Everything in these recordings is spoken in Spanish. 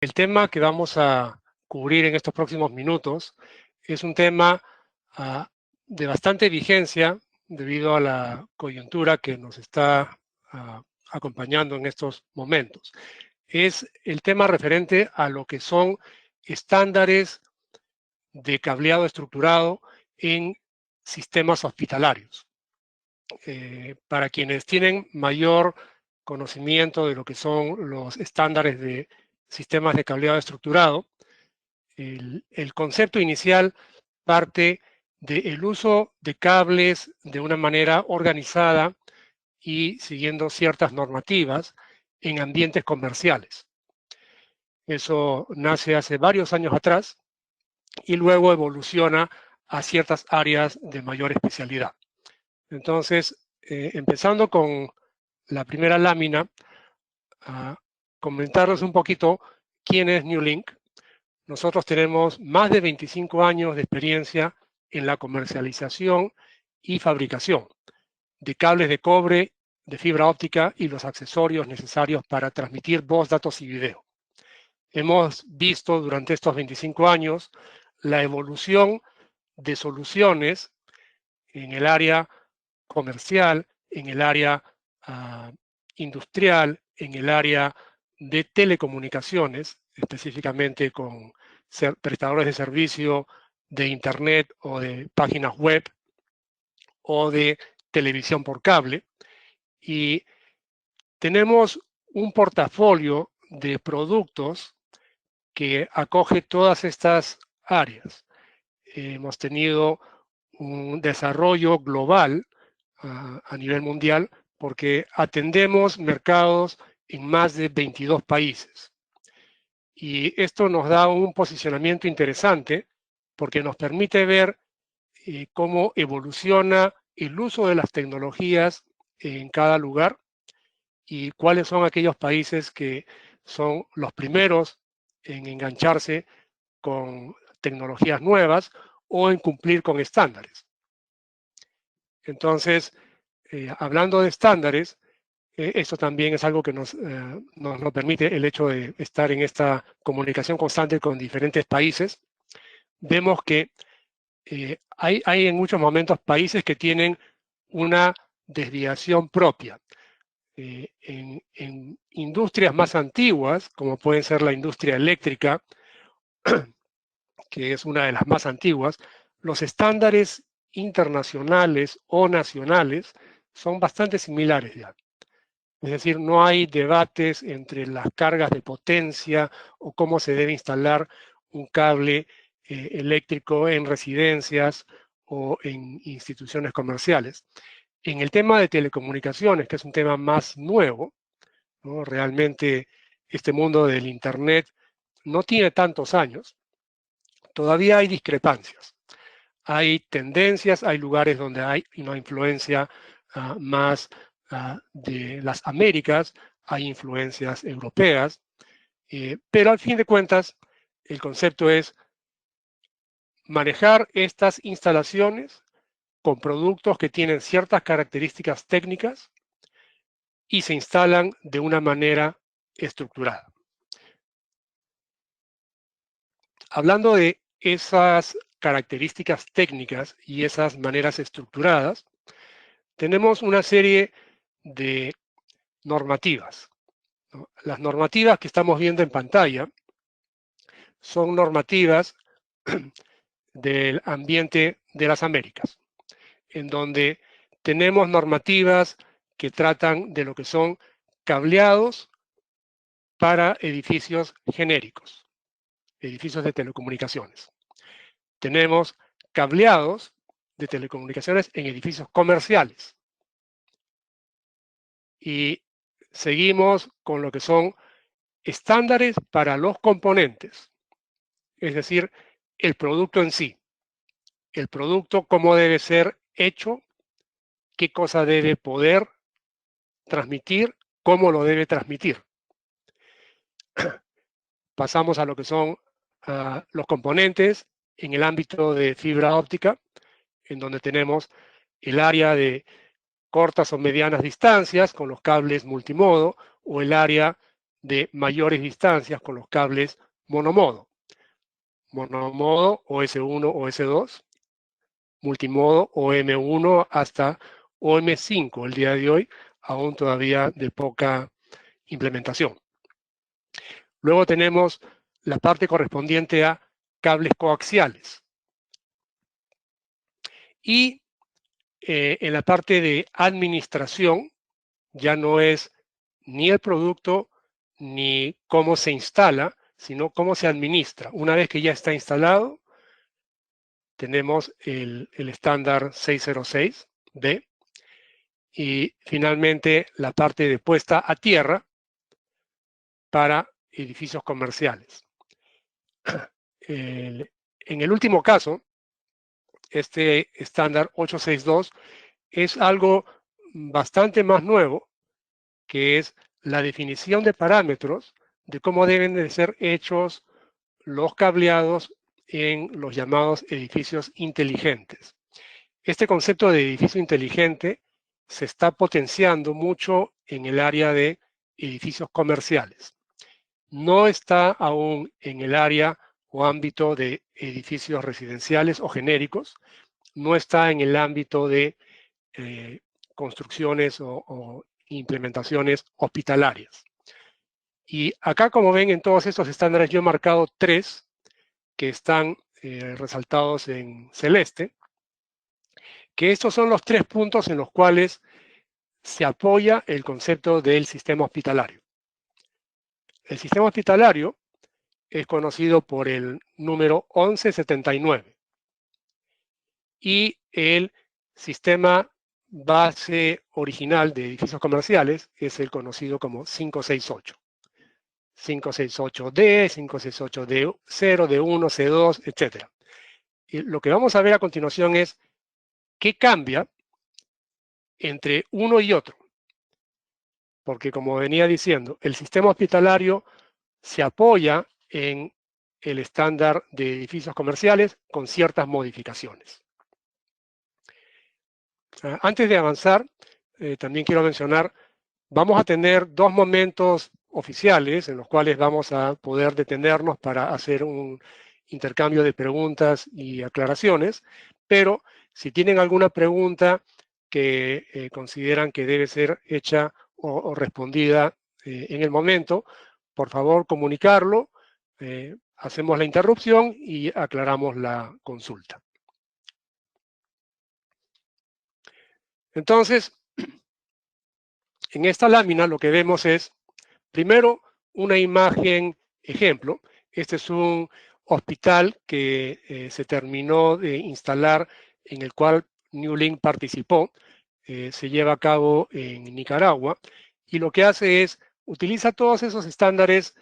El tema que vamos a cubrir en estos próximos minutos es un tema de bastante vigencia debido a la coyuntura que nos está acompañando en estos momentos. Es el tema referente a lo que son estándares de cableado estructurado en sistemas hospitalarios. Para quienes tienen mayor conocimiento de lo que son los estándares de sistemas de cableado estructurado, el concepto inicial parte del uso de cables de una manera organizada y siguiendo ciertas normativas en ambientes comerciales. Eso nace hace varios años atrás y luego evoluciona a ciertas áreas de mayor especialidad. Entonces, empezando con la primera lámina, a comentarles un poquito quién es NewLink. Nosotros tenemos más de 25 años de experiencia en la comercialización y fabricación de cables de cobre, de fibra óptica y los accesorios necesarios para transmitir voz, datos y video. Hemos visto durante estos 25 años la evolución de soluciones en el área comercial, en el área industrial, en el área de telecomunicaciones, específicamente con prestadores de servicio de Internet o de páginas web o de televisión por cable. Y tenemos un portafolio de productos que acoge todas estas áreas. Hemos tenido un desarrollo global a nivel mundial porque atendemos mercados en más de 22 países. Y esto nos da un posicionamiento interesante porque nos permite ver cómo evoluciona el uso de las tecnologías en cada lugar y cuáles son aquellos países que son los primeros en engancharse con tecnologías nuevas o en cumplir con estándares. Entonces, hablando de estándares, esto también es algo que nos lo permite el hecho de estar en esta comunicación constante con diferentes países. Vemos que hay en muchos momentos países que tienen una desviación propia. En industrias más antiguas, como pueden ser la industria eléctrica, que es una de las más antiguas, los estándares internacionales o nacionales son bastante similares ya. Es decir, no hay debates entre las cargas de potencia o cómo se debe instalar un cable eléctrico en residencias o en instituciones comerciales. En el tema de telecomunicaciones, que es un tema más nuevo, ¿no? Realmente este mundo del Internet no tiene tantos años, todavía hay discrepancias. Hay tendencias, hay lugares donde hay una influencia más de las Américas, hay influencias europeas, pero al fin de cuentas el concepto es manejar estas instalaciones con productos que tienen ciertas características técnicas y se instalan de una manera estructurada. Hablando de esas características técnicas y esas maneras estructuradas, tenemos una serie de normativas, ¿no? Las normativas que estamos viendo en pantalla son normativas del ambiente de las Américas, en donde tenemos normativas que tratan de lo que son cableados para edificios genéricos, edificios de telecomunicaciones. Tenemos cableados de telecomunicaciones en edificios comerciales. Y seguimos con lo que son estándares para los componentes, es decir, el producto en sí. El producto, cómo debe ser hecho, qué cosa debe poder transmitir, cómo lo debe transmitir. Pasamos a lo que son los componentes en el ámbito de fibra óptica, en donde tenemos el área de cortas o medianas distancias con los cables multimodo o el área de mayores distancias con los cables monomodo. Monomodo OS1, OS2, multimodo OM1 hasta OM5 el día de hoy, aún todavía de poca implementación. Luego tenemos la parte correspondiente a cables coaxiales. Y en la parte de administración ya no es ni el producto ni cómo se instala, sino cómo se administra. Una vez que ya está instalado, tenemos el estándar 606B y finalmente la parte de puesta a tierra para edificios comerciales. En el último caso, este estándar 862 es algo bastante más nuevo, que es la definición de parámetros de cómo deben de ser hechos los cableados en los llamados edificios inteligentes. Este concepto de edificio inteligente se está potenciando mucho en el área de edificios comerciales. No está aún en el área o ámbito de edificios residenciales o genéricos, no está en el ámbito de construcciones o implementaciones hospitalarias. Y acá, como ven, en todos estos estándares yo he marcado 3 que están resaltados en celeste, que estos son los 3 puntos en los cuales se apoya el concepto del sistema hospitalario. El sistema hospitalario es conocido por el número 1179 y el sistema base original de edificios comerciales es el conocido como 568. 568D, 568D0, D1, C2, etc. Y lo que vamos a ver a continuación es qué cambia entre uno y otro. Porque como venía diciendo, el sistema hospitalario se apoya en el estándar de edificios comerciales con ciertas modificaciones. Antes de avanzar, también quiero mencionar, vamos a tener 2 momentos oficiales en los cuales vamos a poder detenernos para hacer un intercambio de preguntas y aclaraciones, pero si tienen alguna pregunta que consideran que debe ser hecha o respondida en el momento, por favor comunicarlo, hacemos la interrupción y aclaramos la consulta. Entonces, en esta lámina lo que vemos es, primero, una imagen ejemplo. Este es un hospital que se terminó de instalar, en el cual Newlink participó. Se lleva a cabo en Nicaragua y lo que hace es, utiliza todos esos estándares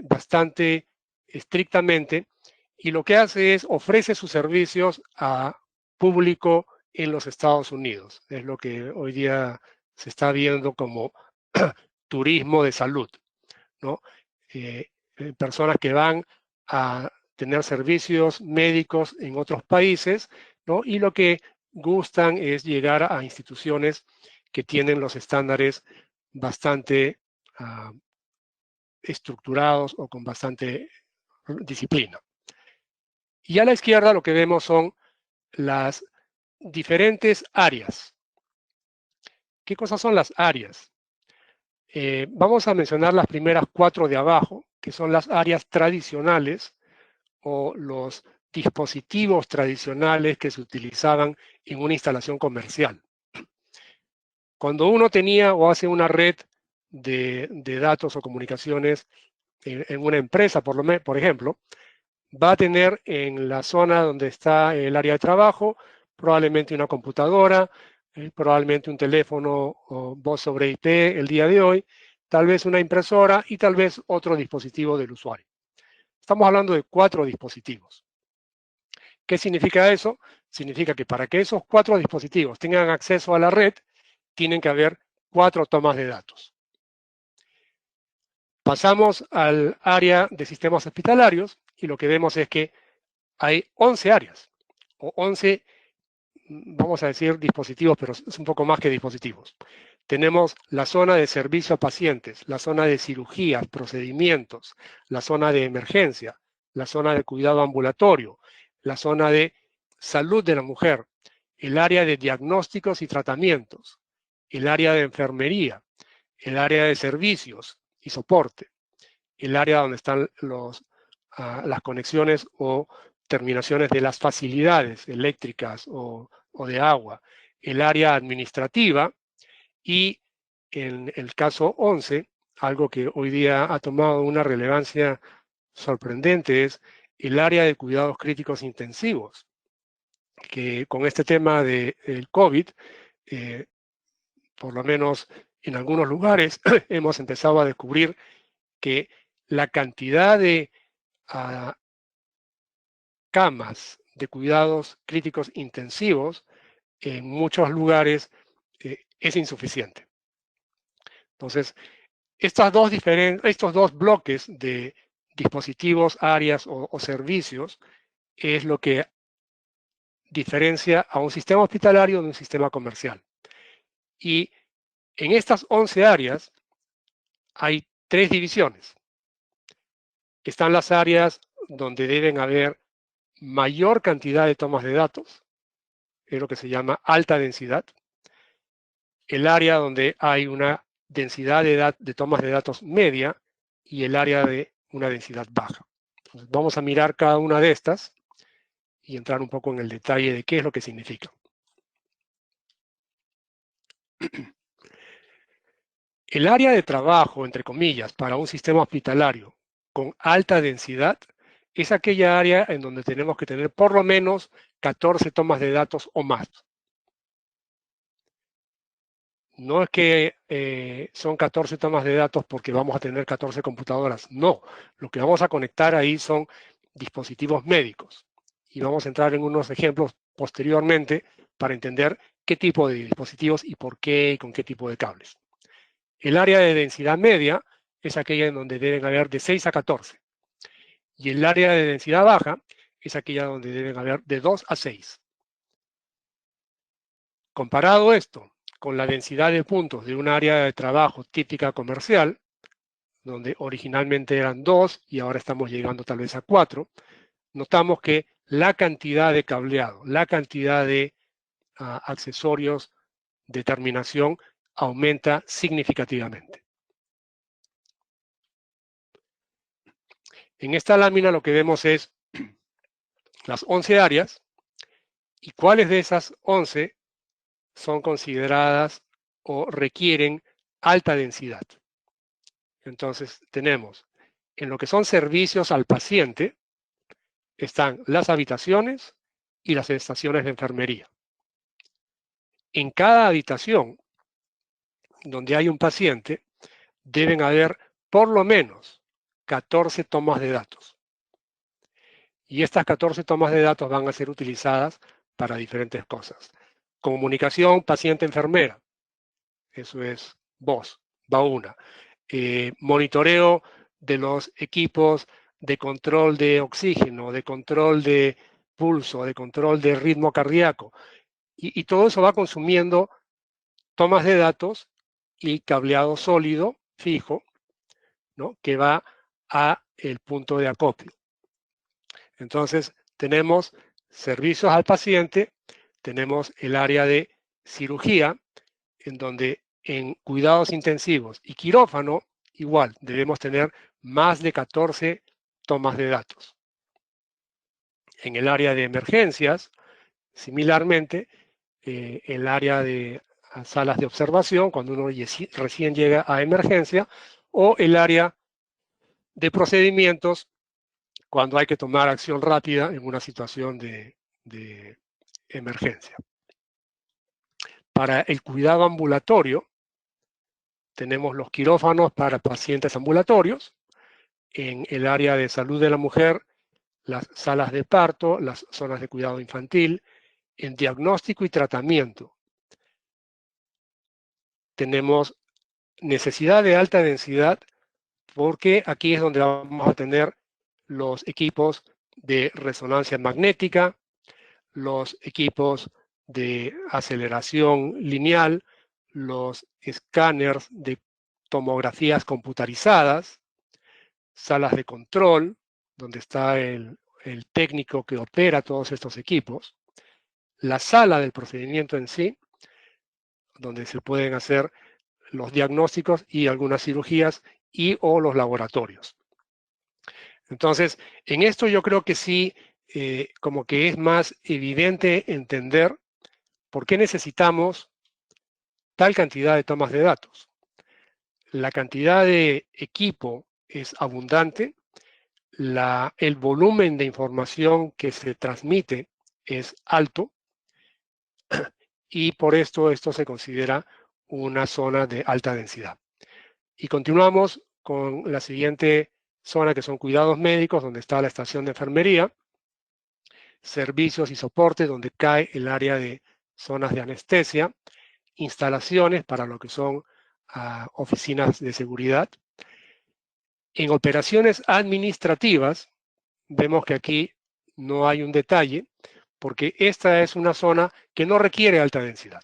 bastante estrictamente y lo que hace es, ofrece sus servicios a público en los Estados Unidos. Es lo que hoy día se está viendo como turismo de salud, ¿no? Personas que van a tener servicios médicos en otros países, ¿no? Y lo que gustan es llegar a instituciones que tienen los estándares bastante estructurados o con bastante disciplina. Y a la izquierda lo que vemos son las diferentes áreas. ¿Qué cosas son las áreas? Vamos a mencionar las primeras 4 de abajo, que son las áreas tradicionales o los dispositivos tradicionales que se utilizaban en una instalación comercial. Cuando uno tenía o hace una red de datos o comunicaciones en una empresa, por ejemplo, va a tener en la zona donde está el área de trabajo probablemente una computadora, probablemente un teléfono o voz sobre IP el día de hoy, tal vez una impresora y tal vez otro dispositivo del usuario. Estamos hablando de 4 dispositivos. ¿Qué significa eso? Significa que para que esos 4 dispositivos tengan acceso a la red, tienen que haber 4 tomas de datos. Pasamos al área de sistemas hospitalarios y lo que vemos es que hay 11 áreas o 11, vamos a decir dispositivos, pero es un poco más que dispositivos. Tenemos la zona de servicio a pacientes, la zona de cirugías, procedimientos, la zona de emergencia, la zona de cuidado ambulatorio, la zona de salud de la mujer, el área de diagnósticos y tratamientos, el área de enfermería, el área de servicios y soporte, el área donde están las conexiones o terminaciones de las facilidades eléctricas o de agua, el área administrativa y en el caso 11, algo que hoy día ha tomado una relevancia sorprendente es el área de cuidados críticos intensivos, que con este tema del COVID, por lo menos en algunos lugares, hemos empezado a descubrir que la cantidad de camas de cuidados críticos intensivos en muchos lugares es insuficiente. Entonces, estos dos bloques de dispositivos, áreas o servicios es lo que diferencia a un sistema hospitalario de un sistema comercial. Y en estas 11 áreas hay 3 divisiones. Están las áreas donde deben haber mayor cantidad de tomas de datos, es lo que se llama alta densidad. El área donde hay una densidad de tomas de datos media y el área de una densidad baja. Entonces, vamos a mirar cada una de estas y entrar un poco en el detalle de qué es lo que significa. El área de trabajo, entre comillas, para un sistema hospitalario con alta densidad es aquella área en donde tenemos que tener por lo menos 14 tomas de datos o más. No es que son 14 tomas de datos porque vamos a tener 14 computadoras. No, lo que vamos a conectar ahí son dispositivos médicos. Y vamos a entrar en unos ejemplos posteriormente para entender qué tipo de dispositivos y por qué y con qué tipo de cables. El área de densidad media es aquella en donde deben haber de 6 a 14. Y el área de densidad baja es aquella donde deben haber de 2 a 6. Comparado esto con la densidad de puntos de un área de trabajo típica comercial, donde originalmente eran 2 y ahora estamos llegando tal vez a 4, notamos que la cantidad de cableado, la cantidad de accesorios de terminación aumenta significativamente. En esta lámina lo que vemos es las 11 áreas y cuáles de esas 11 son consideradas o requieren alta densidad. Entonces tenemos en lo que son servicios al paciente, están las habitaciones y las estaciones de enfermería. En cada habitación donde hay un paciente, deben haber por lo menos 14 tomas de datos. Y estas 14 tomas de datos van a ser utilizadas para diferentes cosas. Comunicación paciente-enfermera. Eso es voz, va una. Monitoreo de los equipos de control de oxígeno, de control de pulso, de control de ritmo cardíaco. Y todo eso va consumiendo tomas de datos y cableado sólido, fijo, ¿no? Que va a el punto de acopio. Entonces, tenemos servicios al paciente, tenemos el área de cirugía, en donde en cuidados intensivos y quirófano, igual, debemos tener más de 14 tomas de datos. En el área de emergencias, similarmente, el área de salas de observación, cuando uno recién llega a emergencia, o el área de procedimientos, cuando hay que tomar acción rápida en una situación de emergencia. Para el cuidado ambulatorio, tenemos los quirófanos para pacientes ambulatorios. En el área de salud de la mujer, las salas de parto, las zonas de cuidado infantil. En diagnóstico y tratamiento, tenemos necesidad de alta densidad porque aquí es donde vamos a tener los equipos de resonancia magnética, los equipos de aceleración lineal, los escáneres de tomografías computarizadas, salas de control, donde está el técnico que opera todos estos equipos, la sala del procedimiento en sí, donde se pueden hacer los diagnósticos y algunas cirugías y o los laboratorios. Entonces, en esto yo creo que sí, como que es más evidente entender por qué necesitamos tal cantidad de tomas de datos. La cantidad de equipo es abundante, el volumen de información que se transmite es alto y por esto se considera una zona de alta densidad. Y continuamos con la siguiente zona, que son cuidados médicos, donde está la estación de enfermería, servicios y soportes, donde cae el área de zonas de anestesia, instalaciones para lo que son oficinas de seguridad. En operaciones administrativas, vemos que aquí no hay un detalle, porque esta es una zona que no requiere alta densidad.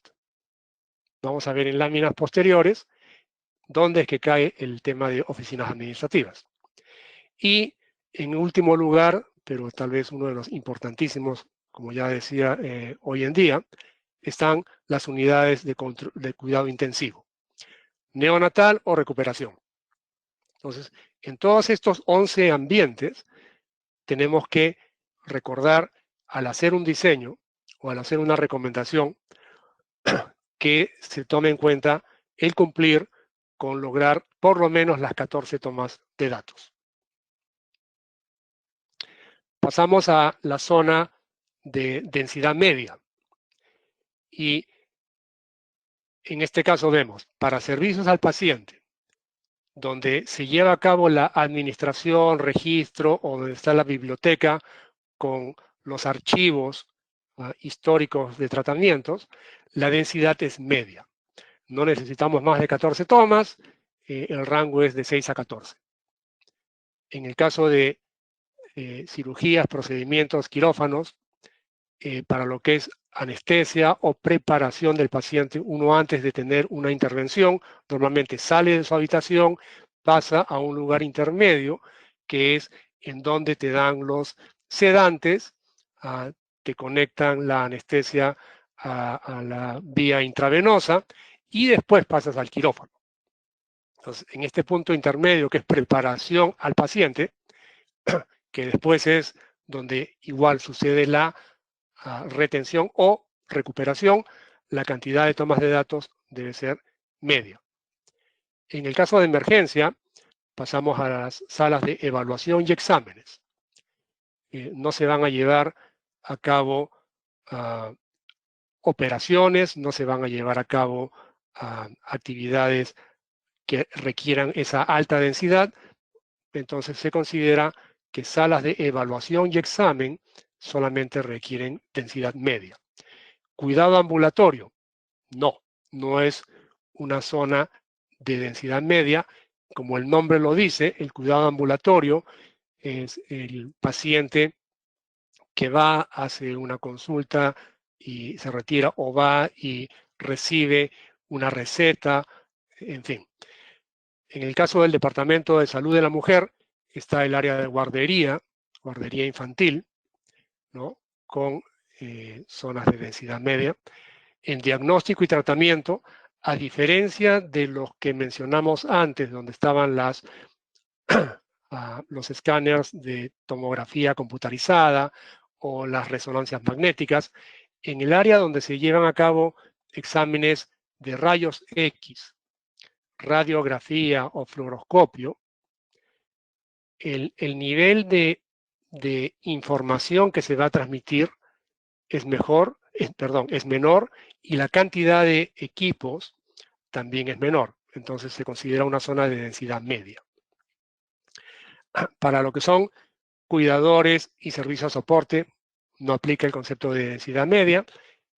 Vamos a ver en láminas posteriores dónde es que cae el tema de oficinas administrativas. Y en último lugar, pero tal vez uno de los importantísimos, como ya decía hoy en día, están las unidades de cuidado intensivo, neonatal o recuperación. Entonces, en todos estos 11 ambientes, tenemos que recordar al hacer un diseño o al hacer una recomendación que se tome en cuenta el cumplir con lograr por lo menos las 14 tomas de datos. Pasamos a la zona de densidad media. Y en este caso vemos, para servicios al paciente, donde se lleva a cabo la administración, registro, o donde está la biblioteca con los archivos históricos de tratamientos, la densidad es media. No necesitamos más de 14 tomas, el rango es de 6 a 14. En el caso de cirugías, procedimientos, quirófanos, para lo que es anestesia o preparación del paciente, uno antes de tener una intervención, normalmente sale de su habitación, pasa a un lugar intermedio, que es en donde te dan los sedantes, te conectan la anestesia a la vía intravenosa y después pasas al quirófano. Entonces, en este punto intermedio, que es preparación al paciente, que después es donde igual sucede la retención o recuperación, la cantidad de tomas de datos debe ser media. En el caso de emergencia, pasamos a las salas de evaluación y exámenes. No se van a llevar a cabo operaciones, no se van a llevar a cabo actividades que requieran esa alta densidad, entonces se considera que salas de evaluación y examen solamente requieren densidad media. Cuidado ambulatorio, no es una zona de densidad media. Como el nombre lo dice, el cuidado ambulatorio es el paciente que va, hace una consulta y se retira, o va y recibe una receta, en fin. En el caso del Departamento de Salud de la Mujer, está el área de guardería infantil, ¿no? Con zonas de densidad media. En diagnóstico y tratamiento, a diferencia de los que mencionamos antes, donde estaban los escáneres de tomografía computarizada o las resonancias magnéticas, en el área donde se llevan a cabo exámenes de rayos X, radiografía o fluoroscopio, el nivel de información que se va a transmitir es menor, y la cantidad de equipos también es menor. Entonces se considera una zona de densidad media. Para lo que son cuidadores y servicios de soporte, no aplica el concepto de densidad media.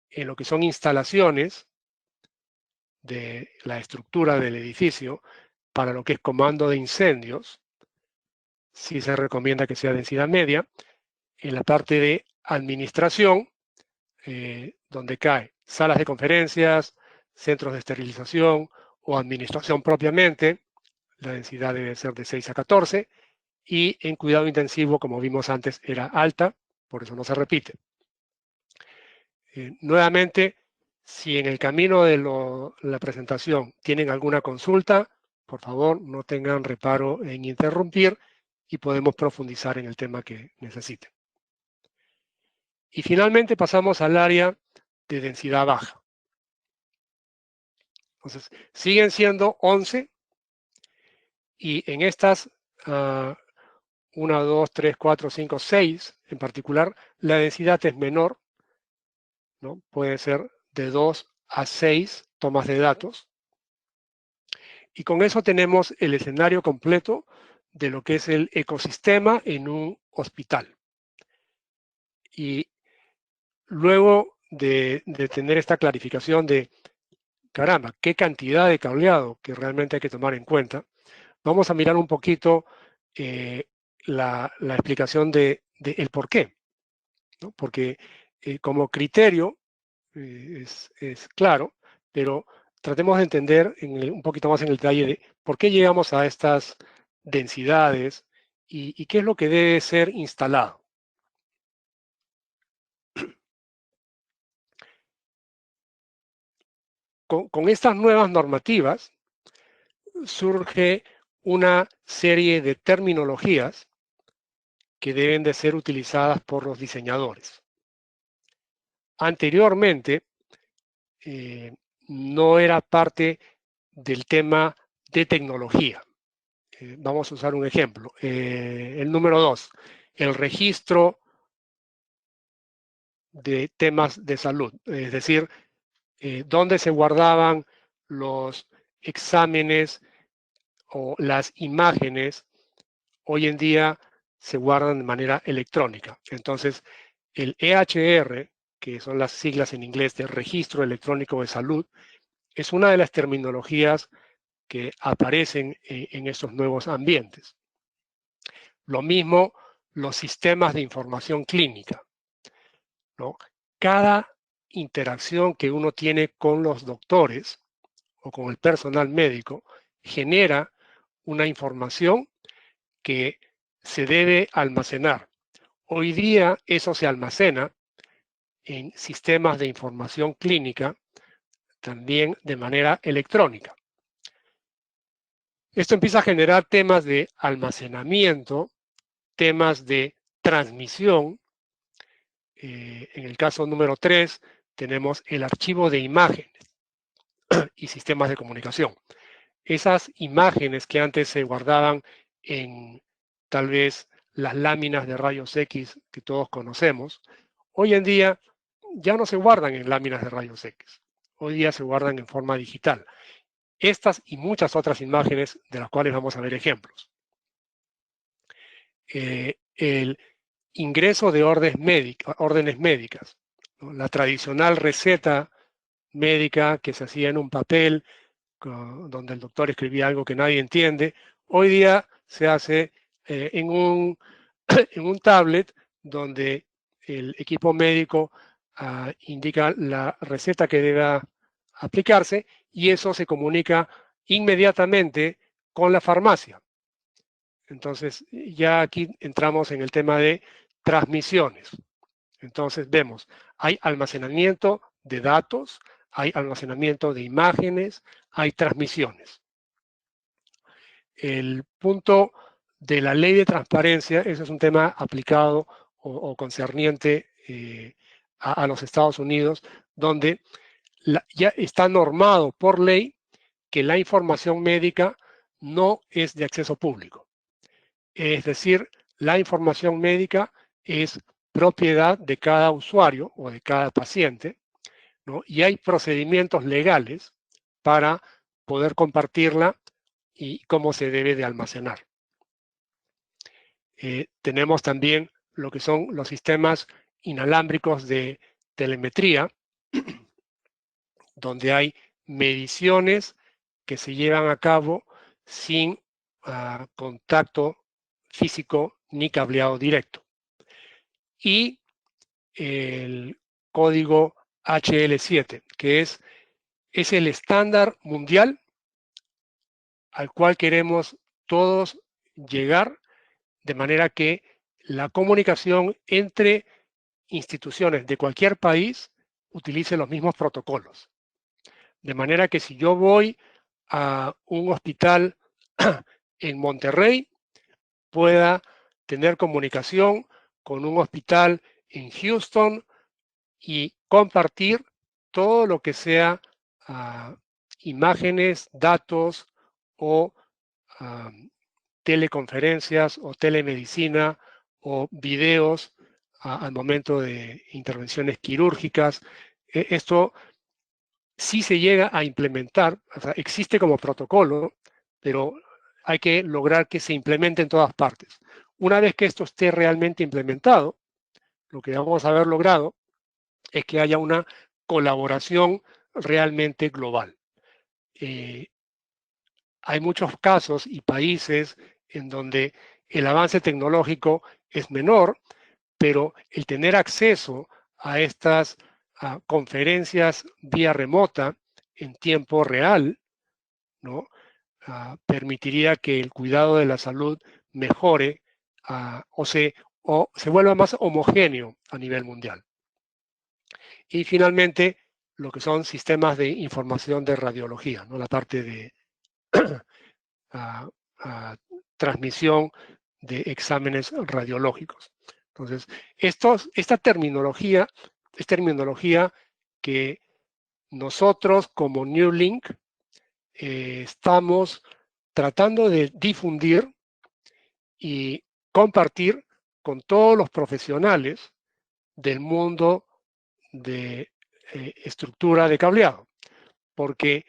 En lo que son instalaciones de la estructura del edificio, para lo que es comando de incendios, sí se recomienda que sea densidad media. En la parte de administración, donde cae salas de conferencias, centros de esterilización o administración propiamente, la densidad debe ser de 6 a 14, y en cuidado intensivo, como vimos antes, era alta, por eso no se repite. Nuevamente, si en el camino de la presentación tienen alguna consulta, por favor, no tengan reparo en interrumpir y podemos profundizar en el tema que necesiten. Y finalmente pasamos al área de densidad baja. Entonces, siguen siendo 11 y en estas 1, 2, 3, 4, 5, 6 en particular, la densidad es menor, ¿no? Puede ser de 2 a 6 tomas de datos. Y con eso tenemos el escenario completo de lo que es el ecosistema en un hospital. Y luego de tener esta clarificación de, caramba, qué cantidad de cableado que realmente hay que tomar en cuenta, vamos a mirar un poquito la explicación de el por qué, ¿no? Porque como criterio es claro, pero tratemos de entender un poquito más en el detalle de por qué llegamos a estas densidades y qué es lo que debe ser instalado. Con estas nuevas normativas surge una serie de terminologías que deben de ser utilizadas por los diseñadores. Anteriormente, no era parte del tema de tecnología. Vamos a usar un ejemplo. El número 2, el registro de temas de salud, es decir, dónde se guardaban los exámenes o las imágenes, hoy en día se guardan de manera electrónica. Entonces, el EHR, que son las siglas en inglés de Registro Electrónico de Salud, es una de las terminologías que aparecen en estos nuevos ambientes. Lo mismo los sistemas de información clínica, ¿no? Cada interacción que uno tiene con los doctores o con el personal médico genera una información que se debe almacenar. Hoy día eso se almacena en sistemas de información clínica, también de manera electrónica. Esto empieza a generar temas de almacenamiento, temas de transmisión. En el caso número 3 tenemos el archivo de imágenes y sistemas de comunicación. Esas imágenes que antes se guardaban en tal vez las láminas de rayos X que todos conocemos, hoy en día ya no se guardan en láminas de rayos X. Hoy día se guardan en forma digital. Estas y muchas otras imágenes de las cuales vamos a ver ejemplos. El ingreso de órdenes médicas, ¿no? La tradicional receta médica que se hacía en un papel donde el doctor escribía algo que nadie entiende, hoy día se hace en un tablet donde el equipo médico indica la receta que deba aplicarse y eso se comunica inmediatamente con la farmacia. Entonces, ya aquí entramos en el tema de transmisiones. Entonces, vemos, hay almacenamiento de datos, hay almacenamiento de imágenes, hay transmisiones. El punto de la ley de transparencia, eso es un tema aplicado o concerniente a los Estados Unidos, donde ya está normado por ley que la información médica no es de acceso público. Es decir, la información médica es propiedad de cada usuario o de cada paciente, ¿no? Y hay procedimientos legales para poder compartirla y cómo se debe de almacenar. Tenemos también lo que son los sistemas inalámbricos de telemetría, donde hay mediciones que se llevan a cabo sin contacto físico ni cableado directo. Y el código HL7, que es es el estándar mundial al cual queremos todos llegar, de manera que la comunicación entre instituciones de cualquier país utilice los mismos protocolos. De manera que si yo voy a un hospital en Monterrey, pueda tener comunicación con un hospital en Houston y compartir todo lo que sea imágenes, datos o teleconferencias o telemedicina o videos al momento de intervenciones quirúrgicas. Esto sí se llega a implementar, o sea, existe como protocolo, pero hay que lograr que se implemente en todas partes. Una vez que esto esté realmente implementado, lo que vamos a haber logrado es que haya una colaboración realmente global. Hay muchos casos y países en donde el avance tecnológico es menor, pero el tener acceso a estas conferencias vía remota en tiempo real, ¿no? Permitiría que el cuidado de la salud mejore o se vuelva más homogéneo a nivel mundial. Y finalmente, lo que son sistemas de información de radiología, ¿no? La parte de transmisión de exámenes radiológicos. Entonces, esta terminología es terminología que nosotros como Newlink estamos tratando de difundir y compartir con todos los profesionales del mundo de estructura de cableado, porque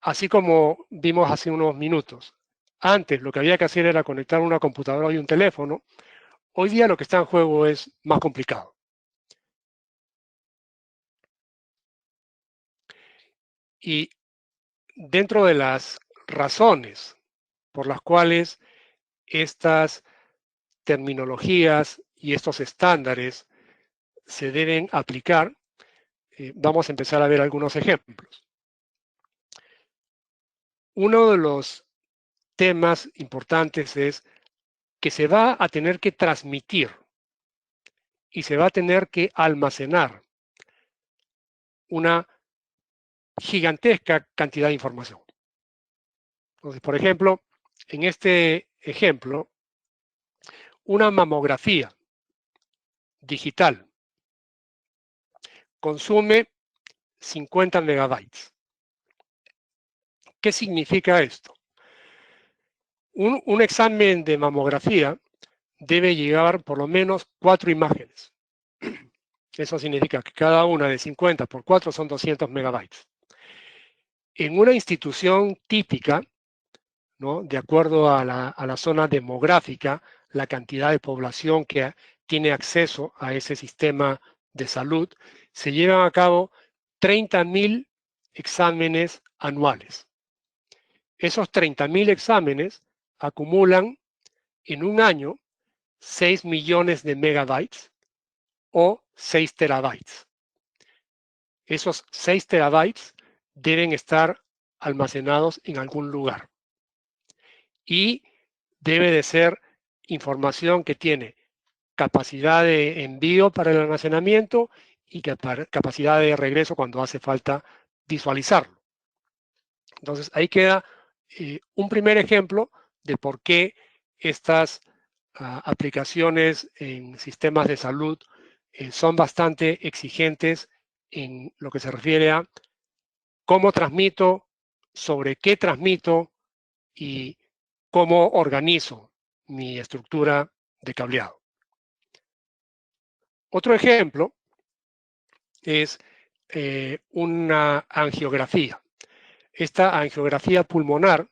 así como vimos hace unos minutos, antes lo que había que hacer era conectar una computadora y un teléfono, hoy día lo que está en juego es más complicado. Y dentro de las razones por las cuales estas terminologías y estos estándares se deben aplicar, vamos a empezar a ver algunos ejemplos. Uno de los temas importantes es que se va a tener que transmitir y se va a tener que almacenar una gigantesca cantidad de información. Entonces, por ejemplo, en este ejemplo, una mamografía digital consume 50 megabytes. ¿Qué significa esto? Un examen de mamografía debe llevar por lo menos 4 imágenes. Eso significa que cada una de 50 por 4 son 200 megabytes. En una institución típica, ¿no? De acuerdo a la zona demográfica, la cantidad de población que tiene acceso a ese sistema de salud, se llevan a cabo 30.000 exámenes anuales. Esos 30.000 exámenes acumulan en un año 6 millones de megabytes o 6 terabytes. Esos 6 terabytes deben estar almacenados en algún lugar. Y debe de ser información que tiene capacidad de envío para el almacenamiento y capacidad de regreso cuando hace falta visualizarlo. Entonces, ahí queda un primer ejemplo de por qué estas aplicaciones en sistemas de salud son bastante exigentes en lo que se refiere a cómo transmito, sobre qué transmito y cómo organizo mi estructura de cableado. Otro ejemplo es una angiografía. Esta angiografía pulmonar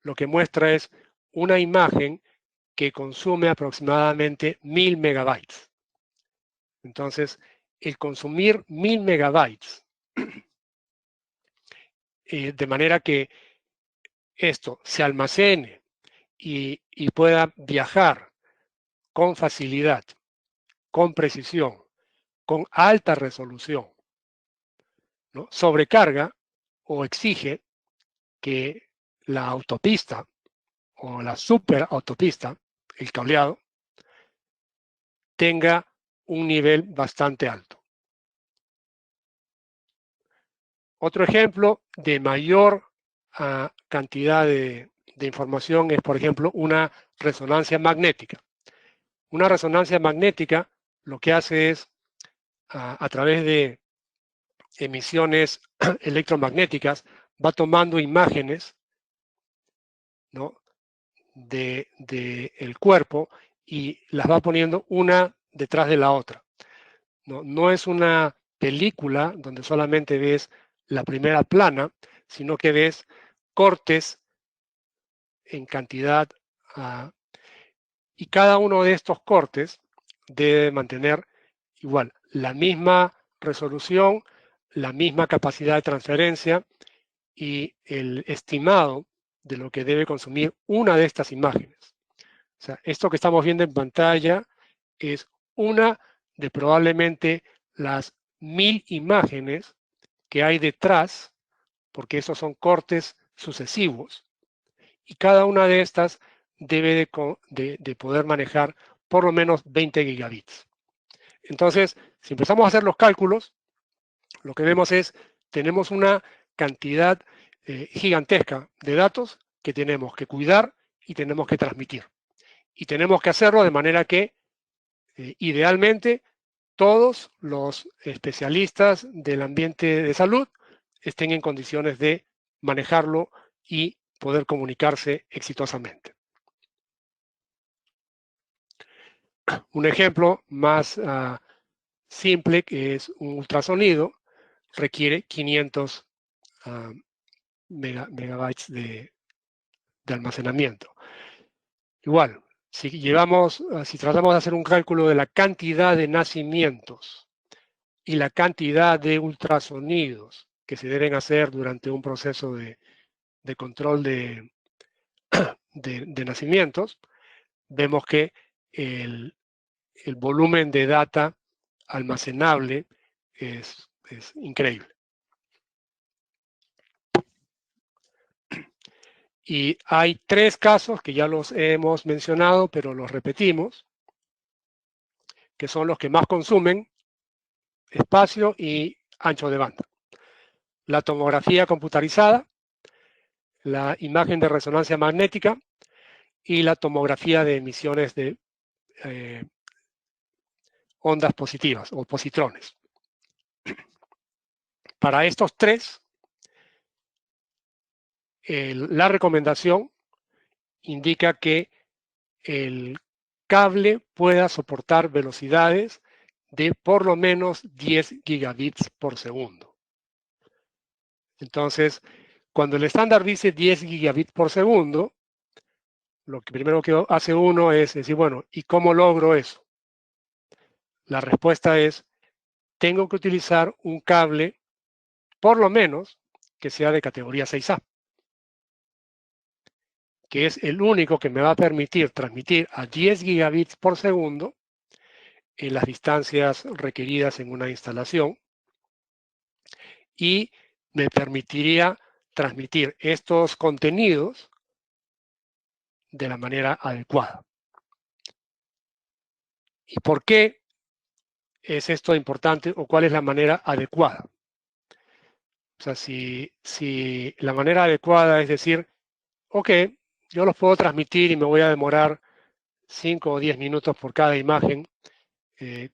lo que muestra es una imagen que consume aproximadamente 1000 megabytes. Entonces, el consumir 1000 megabytes, de manera que esto se almacene y pueda viajar con facilidad, con precisión, con alta resolución ¿no?, sobrecarga o exige que la autopista o la superautopista, el cableado, tenga un nivel bastante alto. Otro ejemplo de mayor cantidad de información es, por ejemplo, una resonancia magnética. Una resonancia magnética lo que hace es, a través de emisiones electromagnéticas, va tomando imágenes, ¿no?, de el cuerpo y las va poniendo una detrás de la otra. No es una película donde solamente ves la primera plana, sino que ves cortes en cantidad, y cada uno de estos cortes debe mantener igual la misma resolución, la misma capacidad de transferencia y el estimado de lo que debe consumir una de estas imágenes. O sea, esto que estamos viendo en pantalla es una de probablemente las 1000 imágenes que hay detrás, porque esos son cortes sucesivos, y cada una de estas debe de poder manejar por lo menos 20 gigabits. Entonces, si empezamos a hacer los cálculos, lo que vemos es, tenemos una cantidad gigantesca de datos que tenemos que cuidar y tenemos que transmitir. Y tenemos que hacerlo de manera que, idealmente, todos los especialistas del ambiente de salud estén en condiciones de manejarlo y poder comunicarse exitosamente. Un ejemplo más simple, que es un ultrasonido, requiere 500 megabytes de almacenamiento. Igual, si tratamos de hacer un cálculo de la cantidad de nacimientos y la cantidad de ultrasonidos que se deben hacer durante un proceso de control de nacimientos, vemos que el volumen de data almacenable es increíble. Y hay 3 casos que ya los hemos mencionado, pero los repetimos, que son los que más consumen espacio y ancho de banda. La tomografía computarizada, la imagen de resonancia magnética y la tomografía de emisiones de ondas positivas o positrones. Para estos 3, la recomendación indica que el cable pueda soportar velocidades de por lo menos 10 gigabits por segundo. Entonces, cuando el estándar dice 10 gigabits por segundo, lo que primero que hace uno es decir, bueno, ¿y cómo logro eso? La respuesta es, tengo que utilizar un cable, por lo menos, que sea de categoría 6A, que es el único que me va a permitir transmitir a 10 gigabits por segundo en las distancias requeridas en una instalación y me permitiría transmitir estos contenidos de la manera adecuada. ¿Y por qué es esto importante o cuál es la manera adecuada? O sea, si la manera adecuada es decir, ok, yo los puedo transmitir y me voy a demorar 5 o 10 minutos por cada imagen,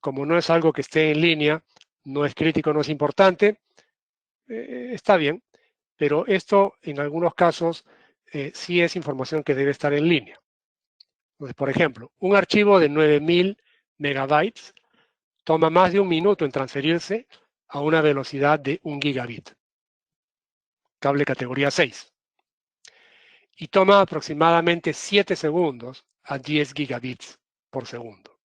como no es algo que esté en línea, no es crítico, no es importante, está bien, pero esto en algunos casos sí es información que debe estar en línea. Entonces, por ejemplo, un archivo de 9000 megabytes toma más de 1 minuto en transferirse a una velocidad de 1 gigabit, cable categoría 6, y toma aproximadamente 7 segundos a 10 gigabits por segundo.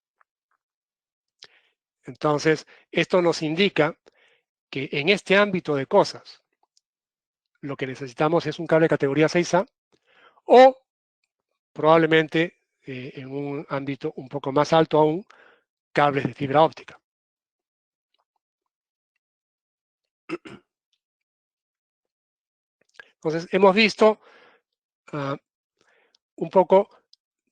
Entonces, esto nos indica que en este ámbito de cosas, lo que necesitamos es un cable categoría 6A o probablemente en un ámbito un poco más alto aún, cables de fibra óptica. Entonces, hemos visto un poco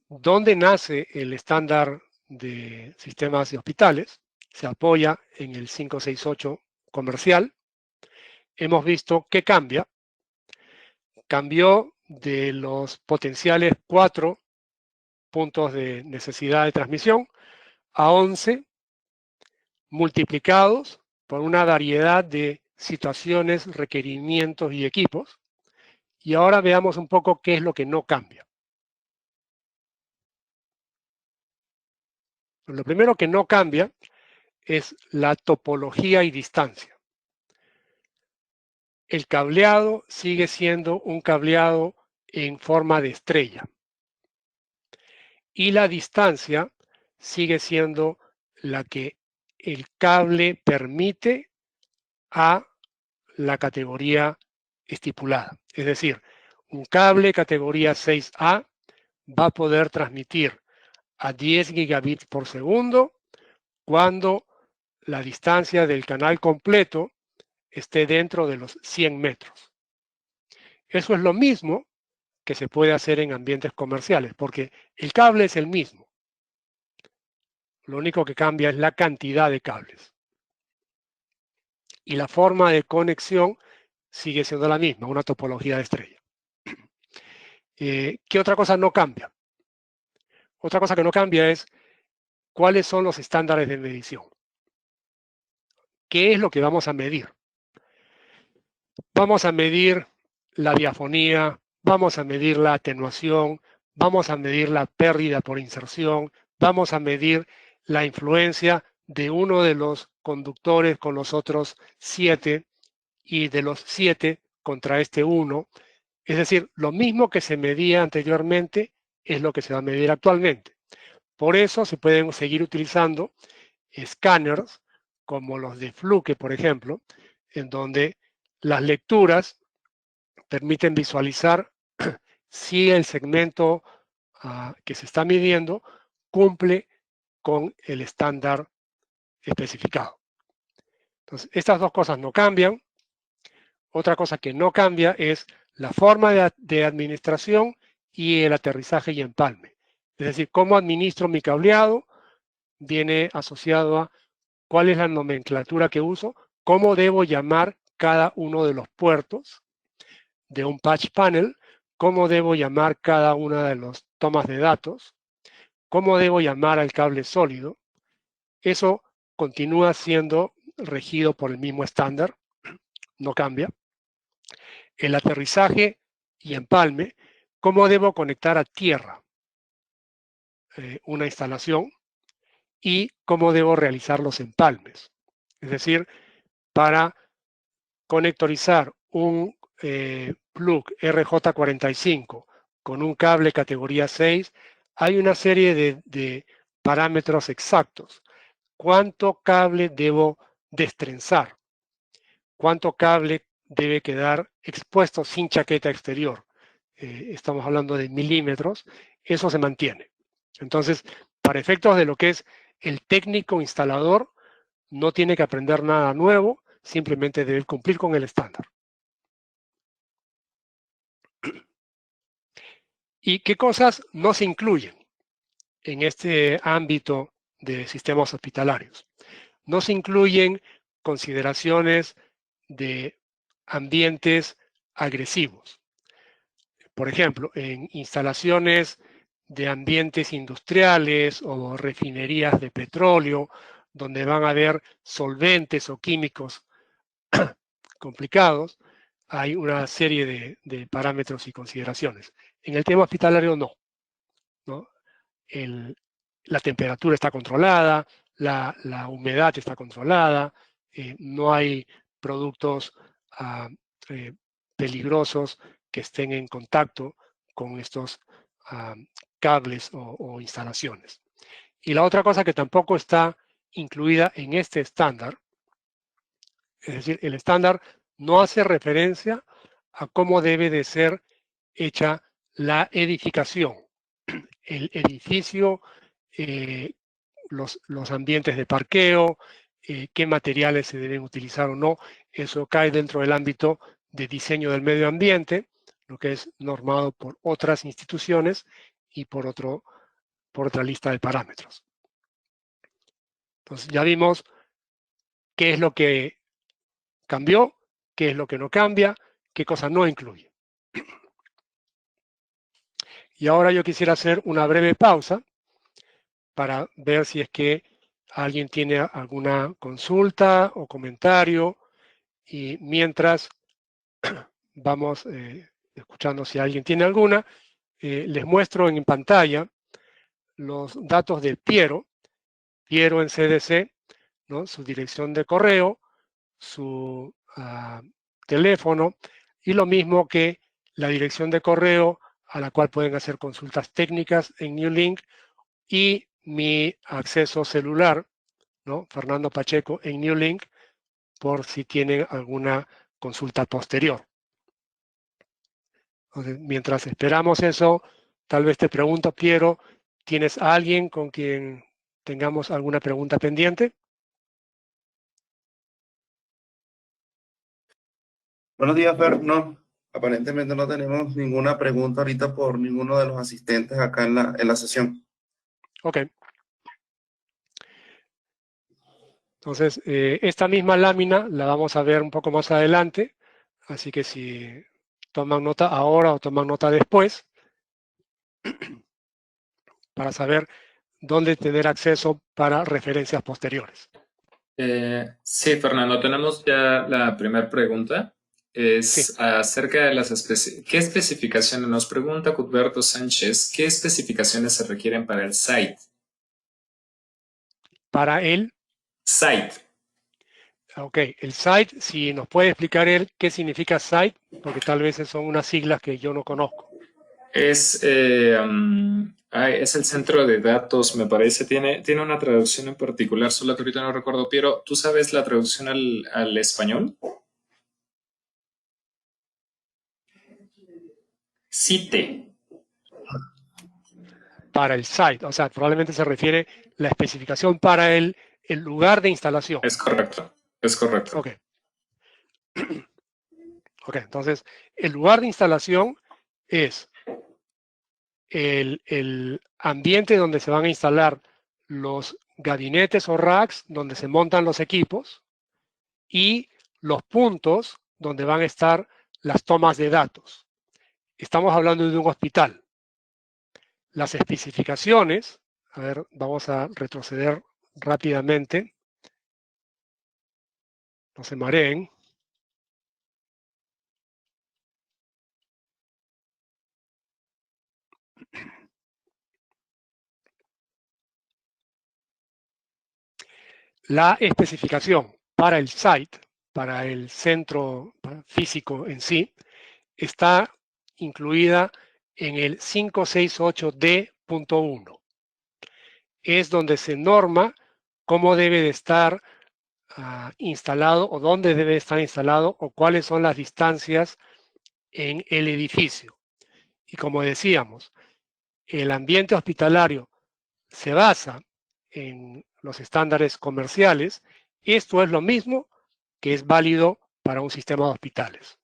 dónde nace el estándar de sistemas de hospitales. Se apoya en el 568 comercial. Hemos visto qué cambia. Cambió de los potenciales 4 puntos de necesidad de transmisión a 11, multiplicados por una variedad de situaciones, requerimientos y equipos. Y ahora veamos un poco qué es lo que no cambia. Lo primero que no cambia es la topología y distancia. El cableado sigue siendo un cableado en forma de estrella. Y la distancia sigue siendo la que el cable permite a la categoría estipulada. Es decir, un cable categoría 6A va a poder transmitir a 10 gigabits por segundo cuando la distancia del canal completo esté dentro de los 100 metros. Eso es lo mismo que se puede hacer en ambientes comerciales, porque el cable es el mismo. Lo único que cambia es la cantidad de cables. Y la forma de conexión sigue siendo la misma, una topología de estrella. ¿Qué otra cosa no cambia? Otra cosa que no cambia es cuáles son los estándares de medición. ¿Qué es lo que vamos a medir? Vamos a medir la diafonía, vamos a medir la atenuación, vamos a medir la pérdida por inserción, vamos a medir la influencia de uno de los conductores con los otros 7 y de los 7 contra este 1. Es decir, lo mismo que se medía anteriormente es lo que se va a medir actualmente. Por eso se pueden seguir utilizando escáneres como los de Fluke, por ejemplo, en donde las lecturas permiten visualizar si el segmento que se está midiendo cumple con el estándar especificado. Entonces, estas dos cosas no cambian. Otra cosa que no cambia es la forma de administración y el aterrizaje y empalme. Es decir, cómo administro mi cableado viene asociado a cuál es la nomenclatura que uso, cómo debo llamar cada uno de los puertos de un patch panel, cómo debo llamar cada una de las tomas de datos, cómo debo llamar al cable sólido. Eso continúa siendo regido por el mismo estándar, no cambia. El aterrizaje y empalme, cómo debo conectar a tierra una instalación y cómo debo realizar los empalmes. Es decir, para conectorizar un plug RJ45 con un cable categoría 6, hay una serie de parámetros exactos. ¿Cuánto cable debo destrenzar? ¿Cuánto cable debe quedar expuesto sin chaqueta exterior? Estamos hablando de milímetros. Eso se mantiene. Entonces, para efectos de lo que es el técnico instalador, no tiene que aprender nada nuevo, simplemente debe cumplir con el estándar. ¿Y qué cosas no se incluyen en este ámbito de sistemas hospitalarios? No se incluyen consideraciones de ambientes agresivos. Por ejemplo, en instalaciones de ambientes industriales o refinerías de petróleo, donde van a haber solventes o químicos complicados, hay una serie de parámetros y consideraciones. En el tema hospitalario ¿no? La temperatura está controlada, la humedad está controlada, no hay productos peligrosos que estén en contacto con estos cables o instalaciones. Y la otra cosa que tampoco está incluida en este estándar, es decir, el estándar no hace referencia a cómo debe de ser hecha la edificación, el edificio, los ambientes de parqueo, qué materiales se deben utilizar o no. Eso cae dentro del ámbito de diseño del medio ambiente, lo que es normado por otras instituciones y por otra lista de parámetros. Entonces ya vimos qué es lo que cambió, qué es lo que no cambia, qué cosas no incluye. Y ahora yo quisiera hacer una breve pausa para ver si es que alguien tiene alguna consulta o comentario, y mientras vamos escuchando si alguien tiene alguna, les muestro en pantalla los datos de Piero en CDC, ¿no? Su dirección de correo, su teléfono, y lo mismo que la dirección de correo a la cual pueden hacer consultas técnicas en Newlink, y mi acceso celular, ¿no? Fernando Pacheco en Newlink, por si tienen alguna consulta posterior. Entonces, mientras esperamos eso, tal vez te pregunto, Piero, ¿tienes a alguien con quien tengamos alguna pregunta pendiente? Buenos días, Fer. No, aparentemente no tenemos ninguna pregunta ahorita por ninguno de los asistentes acá en la sesión. Ok. Entonces, esta misma lámina la vamos a ver un poco más adelante, así que si toman nota ahora o toman nota después, para saber dónde tener acceso para referencias posteriores. Sí, Fernando, tenemos ya la primera pregunta. Sí, Es acerca de ¿qué especificaciones? Nos pregunta Cuthberto Sánchez, ¿qué especificaciones se requieren para el site? para el Site. Ok, el site, si nos puede explicar él qué significa site, porque tal vez son unas siglas que yo no conozco. Es el centro de datos, me parece. Tiene una traducción en particular, solo que ahorita no recuerdo. Piero, ¿tú sabes la traducción al español? Site. Para el site, o sea, probablemente se refiere la especificación para el lugar de instalación. Es correcto, es correcto. Ok. Ok, entonces, el lugar de instalación es el ambiente donde se van a instalar los gabinetes o racks donde se montan los equipos, y los puntos donde van a estar las tomas de datos. Estamos hablando de un hospital. Las especificaciones, a ver, vamos a retroceder rápidamente, no se mareen. La especificación para el site, para el centro físico en sí, está incluida en el 568D.1. Es donde se norma cómo debe de estar instalado, o dónde debe estar instalado, o cuáles son las distancias en el edificio. Y como decíamos, el ambiente hospitalario se basa en los estándares comerciales. Esto es lo mismo que es válido para un sistema de hospitales.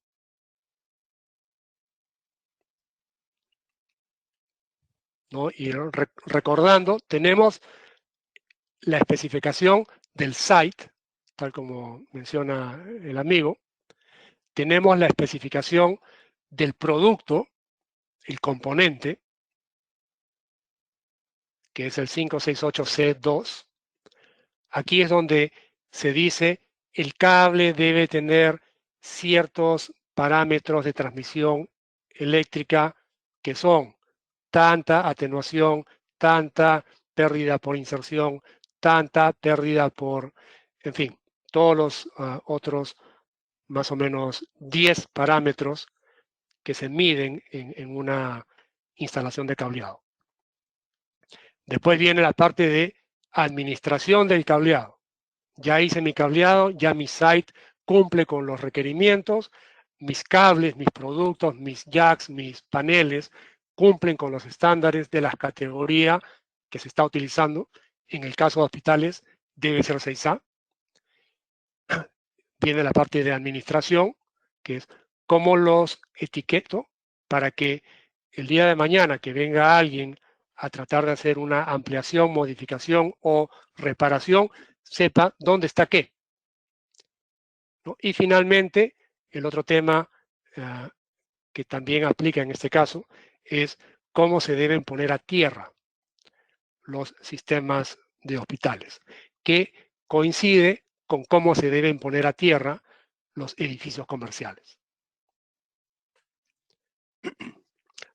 ¿No? Y recordando, tenemos la especificación del site, tal como menciona el amigo. Tenemos la especificación del producto, el componente, que es el 568C2. Aquí es donde se dice el cable debe tener ciertos parámetros de transmisión eléctrica, que son tanta atenuación, tanta pérdida por inserción, tanta pérdida por, en fin, todos los otros más o menos 10 parámetros que se miden en una instalación de cableado. Después viene la parte de administración del cableado. Ya hice mi cableado, ya mi site cumple con los requerimientos, mis cables, mis productos, mis jacks, mis paneles cumplen con los estándares de la categoría que se está utilizando. En el caso de hospitales debe ser 6A. Viene la parte de administración, que es cómo los etiqueto para que el día de mañana que venga alguien a tratar de hacer una ampliación, modificación o reparación, sepa dónde está qué, ¿no? Y finalmente, el otro tema que también aplica en este caso es cómo se deben poner a tierra los sistemas de hospitales, que coincide con cómo se deben poner a tierra los edificios comerciales.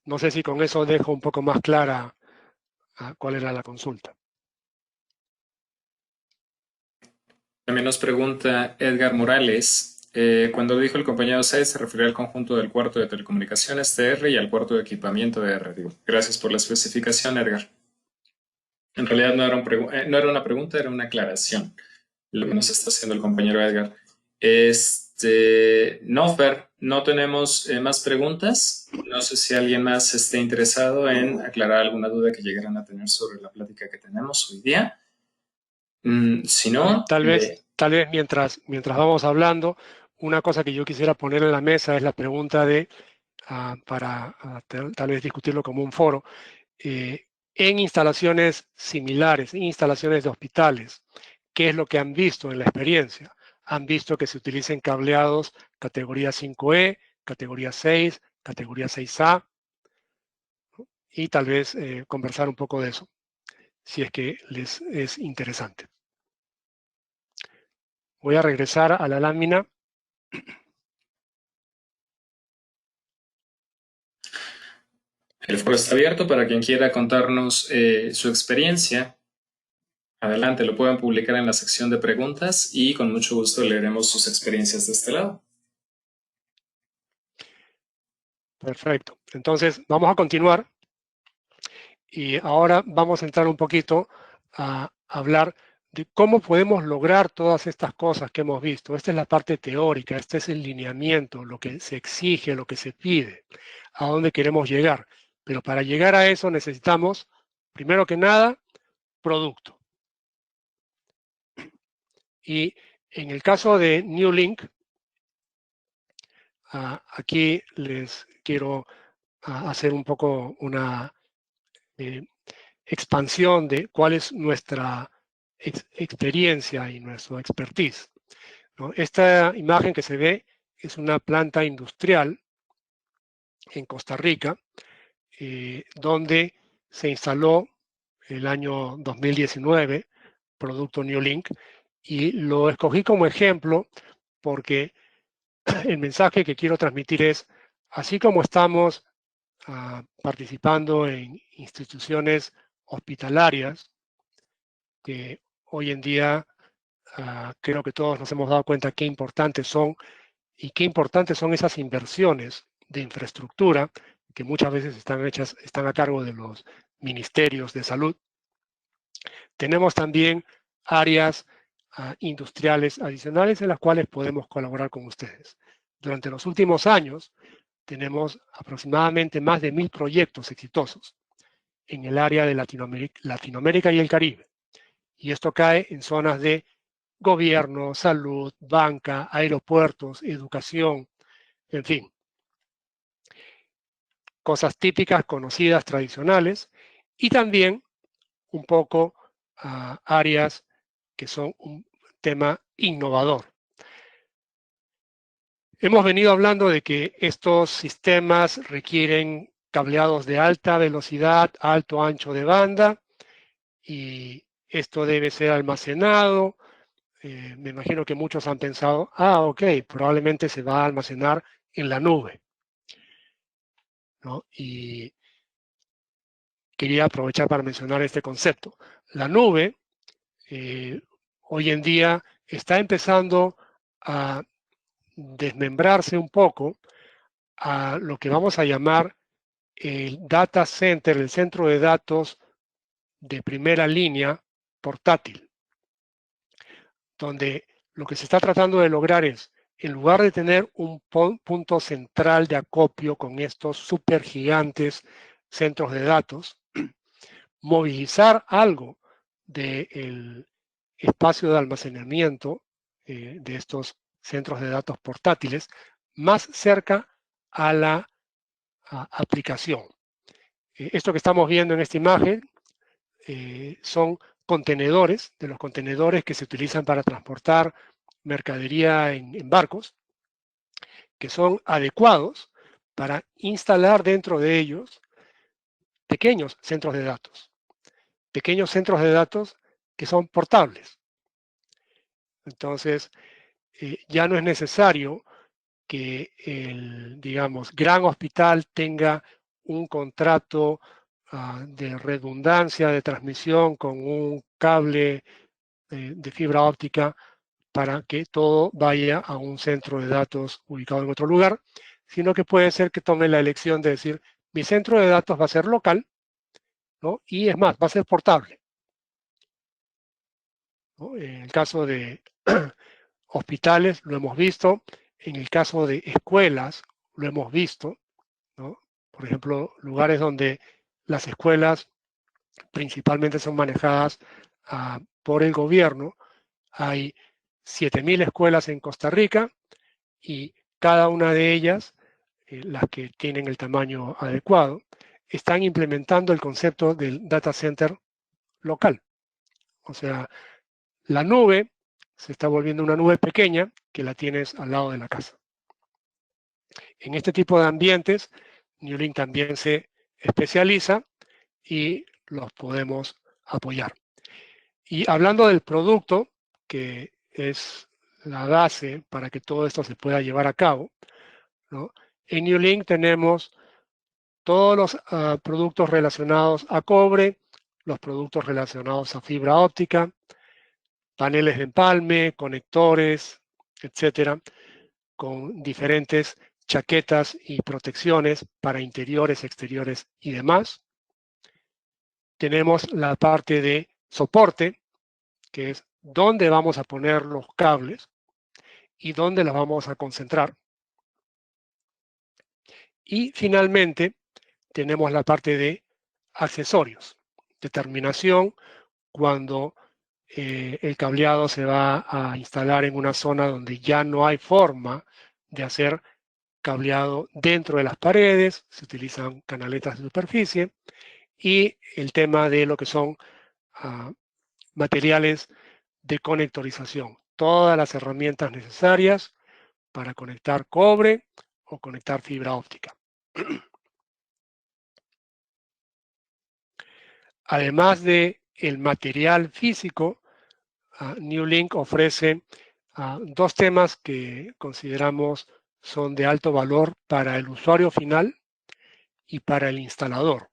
No sé si con eso dejo un poco más clara cuál era la consulta. También nos pregunta Edgar Morales, cuando dijo el compañero 6 se refería al conjunto del cuarto de telecomunicaciones TR y al cuarto de equipamiento de R. Digo, gracias por la especificación, Edgar. En realidad no era una pregunta, era una aclaración lo que nos está haciendo el compañero Edgar. No, Fer, no tenemos más preguntas. No sé si alguien más esté interesado en aclarar alguna duda que llegaran a tener sobre la plática que tenemos hoy día. Si no... Tal vez mientras vamos hablando, una cosa que yo quisiera poner en la mesa es la pregunta de, para tal vez discutirlo como un foro, en instalaciones similares, en instalaciones de hospitales, ¿qué es lo que han visto en la experiencia? Han visto que se utilicen cableados categoría 5E, categoría 6, categoría 6A, y tal vez conversar un poco de eso, si es que les es interesante. Voy a regresar a la lámina. El foro está abierto para quien quiera contarnos su experiencia. Adelante, lo pueden publicar en la sección de preguntas y con mucho gusto leeremos sus experiencias de este lado. Perfecto. Entonces, vamos a continuar. Y ahora vamos a entrar un poquito a hablar de cómo podemos lograr todas estas cosas que hemos visto. Esta es la parte teórica, este es el lineamiento, lo que se exige, lo que se pide, a dónde queremos llegar. Pero para llegar a eso necesitamos, primero que nada, producto. Y en el caso de New Link, aquí les quiero hacer un poco una expansión de cuál es nuestra experiencia y nuestra expertise, ¿no? Esta imagen que se ve es una planta industrial en Costa Rica, donde se instaló el año 2019 producto New Link, y lo escogí como ejemplo porque el mensaje que quiero transmitir es, así como estamos participando en instituciones hospitalarias, que hoy en día creo que todos nos hemos dado cuenta qué importantes son y qué importantes son esas inversiones de infraestructura que muchas veces están a cargo de los ministerios de salud. Tenemos también áreas industriales adicionales en las cuales podemos colaborar con ustedes. Durante los últimos años tenemos aproximadamente más de 1000 proyectos exitosos en el área de Latinoamérica y el Caribe. Y esto cae en zonas de gobierno, salud, banca, aeropuertos, educación, en fin. Cosas típicas, conocidas, tradicionales, y también un poco áreas que son un tema innovador. Hemos venido hablando de que estos sistemas requieren cableados de alta velocidad, alto ancho de banda, y esto debe ser almacenado. Me imagino que muchos han pensado, ok, probablemente se va a almacenar en la nube, ¿no? Y quería aprovechar para mencionar este concepto. La nube hoy en día está empezando a desmembrarse un poco a lo que vamos a llamar el data center, el centro de datos de primera línea portátil, donde lo que se está tratando de lograr es, en lugar de tener un punto central de acopio con estos supergigantes centros de datos, movilizar algo del espacio de almacenamiento de estos centros de datos portátiles más cerca a la aplicación. Esto que estamos viendo en esta imagen son contenedores, de los contenedores que se utilizan para transportar mercadería en barcos, que son adecuados para instalar dentro de ellos pequeños centros de datos que son portables. Entonces, ya no es necesario que el, digamos, gran hospital tenga un contrato de redundancia de transmisión con un cable de fibra óptica para que todo vaya a un centro de datos ubicado en otro lugar, sino que puede ser que tome la elección de decir, mi centro de datos va a ser local, ¿no? Y es más, va a ser portable, ¿no? En el caso de hospitales lo hemos visto, en el caso de escuelas lo hemos visto, ¿no? Por ejemplo, lugares donde las escuelas principalmente son manejadas por el gobierno. Hay 7.000 escuelas en Costa Rica y cada una de ellas, las que tienen el tamaño adecuado, están implementando el concepto del data center local. O sea, la nube se está volviendo una nube pequeña que la tienes al lado de la casa. En este tipo de ambientes, NewLink también se especializa y los podemos apoyar. Y hablando del producto, que es la base para que todo esto se pueda llevar a cabo, ¿no? En NewLink tenemos todos los productos relacionados a cobre, los productos relacionados a fibra óptica, paneles de empalme, conectores, etcétera, con diferentes chaquetas y protecciones para interiores, exteriores y demás. Tenemos la parte de soporte, que es dónde vamos a poner los cables y dónde los vamos a concentrar. Y finalmente tenemos la parte de accesorios, determinación cuando el cableado se va a instalar en una zona donde ya no hay forma de hacer cableado dentro de las paredes, se utilizan canaletas de superficie, y el tema de lo que son materiales de conectorización, todas las herramientas necesarias para conectar cobre o conectar fibra óptica. Además de el material físico, NewLink ofrece dos temas que consideramos son de alto valor para el usuario final y para el instalador.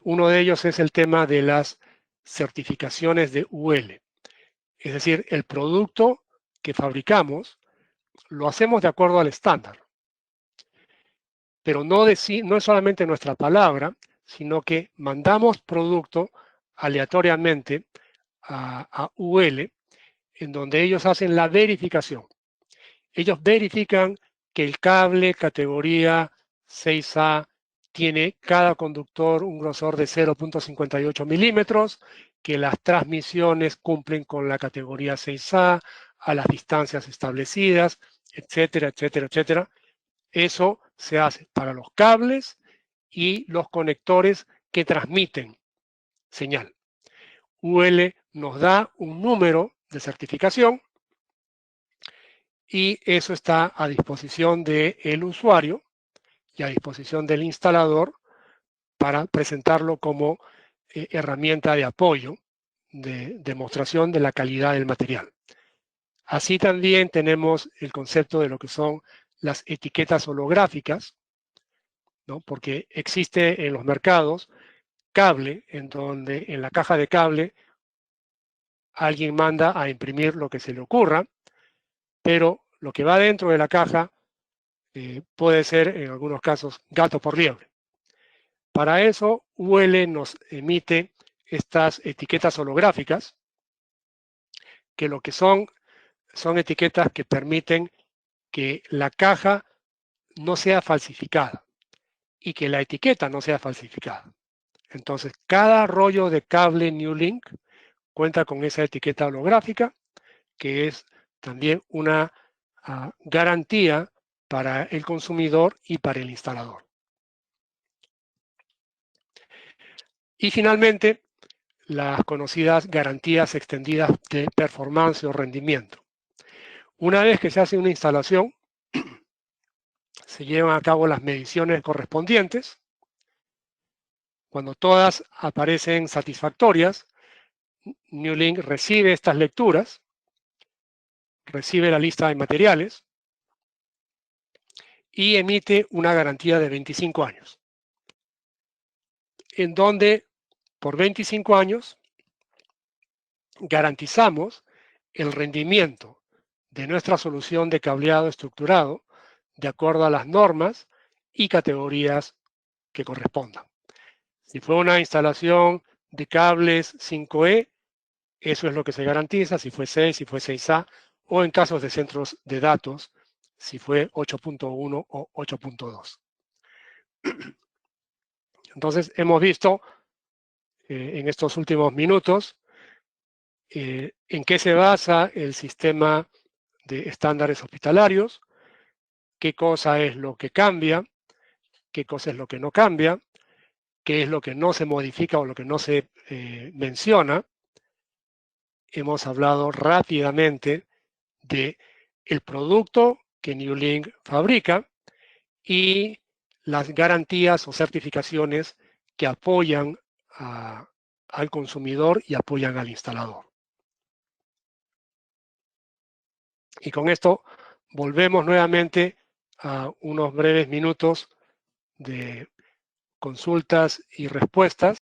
Uno de ellos es el tema de las certificaciones de UL. Es decir, el producto que fabricamos lo hacemos de acuerdo al estándar. Pero no es solamente nuestra palabra, sino que mandamos producto aleatoriamente a UL, en donde ellos hacen la verificación. Ellos verifican que el cable categoría 6A tiene cada conductor un grosor de 0.58 milímetros, que las transmisiones cumplen con la categoría 6A a las distancias establecidas, etcétera, etcétera, etcétera. Eso se hace para los cables y los conectores que transmiten señal. UL nos da un número de certificación y eso está a disposición del usuario y a disposición del instalador para presentarlo como herramienta de apoyo, de demostración de la calidad del material. Así también tenemos el concepto de lo que son las etiquetas holográficas, ¿no? Porque existe en los mercados cable, en donde en la caja de cable alguien manda a imprimir lo que se le ocurra, pero lo que va dentro de la caja puede ser, en algunos casos, gato por liebre. Para eso, UL nos emite estas etiquetas holográficas, que lo que son etiquetas que permiten que la caja no sea falsificada y que la etiqueta no sea falsificada. Entonces, cada rollo de cable NewLink cuenta con esa etiqueta holográfica, que es también una garantía para el consumidor y para el instalador. Y finalmente, las conocidas garantías extendidas de performance o rendimiento. Una vez que se hace una instalación, se llevan a cabo las mediciones correspondientes. Cuando todas aparecen satisfactorias, NewLink recibe estas lecturas, recibe la lista de materiales y emite una garantía de 25 años, en donde por 25 años garantizamos el rendimiento de nuestra solución de cableado estructurado de acuerdo a las normas y categorías que correspondan. Si fue una instalación de cables 5E, eso es lo que se garantiza, si fue 6, si fue 6A, o en casos de centros de datos, si fue 8.1 o 8.2. Entonces, hemos visto en estos últimos minutos en qué se basa el sistema de estándares hospitalarios, qué cosa es lo que cambia, qué cosa es lo que no cambia, qué es lo que no se modifica o lo que no se menciona. Hemos hablado rápidamente de el producto que NewLink fabrica y las garantías o certificaciones que apoyan al consumidor y apoyan al instalador. Y con esto volvemos nuevamente a unos breves minutos de consultas y respuestas.